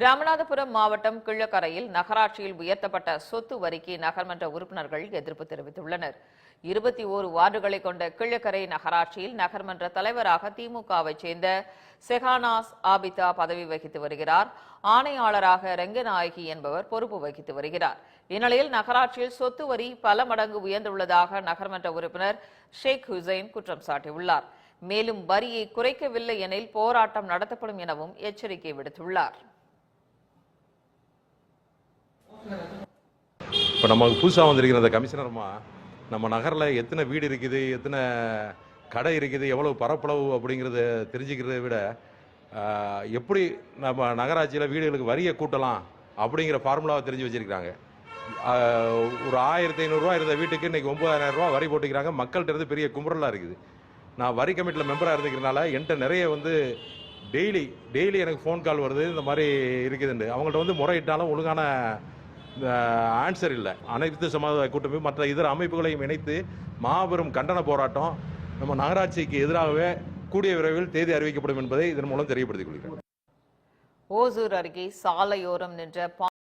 ராமநாதபுரம் மாவட்டம் கிள்ளக்கரையில் நகராட்சியில் உயர்த்தப்பட்ட சொத்து வரிக்கு நகர்மன்ற உறுப்பினர்கள் எதிர்ப்பு தெரிவித்துள்ளனர். 21 வார்டுகளை கொண்ட கிள்ளக்கரை நகராட்சியில் நகர்மன்ற தலைவராக திமுகவை சேர்ந்த செஹானாஸ் ஆபிதா பதவி வகித்து வருகிறார். ஆணையாளராக ரெங்கநாயகி என்பவர் பொறுப்பு வகித்து வருகிறார். இந்நிலையில் நகராட்சியில் சொத்து வரி பல மடங்கு உயர்ந்துள்ளதாக நகர்மன்ற உறுப்பினர் ஷேக் ஹுசைன் குற்றம் சாட்டியுள்ளார். மேலும் வரியை குறைக்கவில்லை எனில் போராட்டம் நடத்தப்படும் எனவும் எச்சரிக்கை விடுத்துள்ளார். இப்போ நமக்கு புதுசாக வந்திருக்கிற அந்த கமிஷனர்மா நம்ம நகரில் எத்தனை வீடு இருக்குது, எத்தனை கடை இருக்குது, எவ்வளவு பரப்பளவு அப்படிங்கிறத தெரிஞ்சுக்கிறத விட எப்படி நம்ம நகராட்சியில் வீடுகளுக்கு வரியை கூட்டலாம் அப்படிங்கிற ஃபார்முலாவை தெரிஞ்சு வச்சுருக்கிறாங்க. ஒரு 1500 ரூபா இருந்த வீட்டுக்கு இன்றைக்கி 9000 ரூபா வரி போட்டுக்கிறாங்க. மக்கள்கிட்ட இருந்து பெரிய கும்பரலாக இருக்குது. நான் வரி கமிட்டியில் மெம்பராக இருந்துக்கிறனால என்கிட்ட நிறைய டெய்லி எனக்கு ஃபோன் கால் வருது, இந்த மாதிரி இருக்குதுன்னு. அவங்கள்ட்ட முறையிட்டாலும் ஒழுங்கான ஆன்சர் இல்லை. அனைத்து சமாதான கூட்டமைப்பு மற்ற இதர அமைப்புகளையும் இணைத்து மாபெரும் கண்டன போராட்டம் நம்ம நகராட்சிக்கு எதிராகவே கூடிய விரைவில் தேதி அறிவிக்கப்படும் என்பதை இதன் மூலம் தெரியப்படுத்திக் கொள்கிறேன். ஓசூர் அருகே சாலையோரம் நின்ற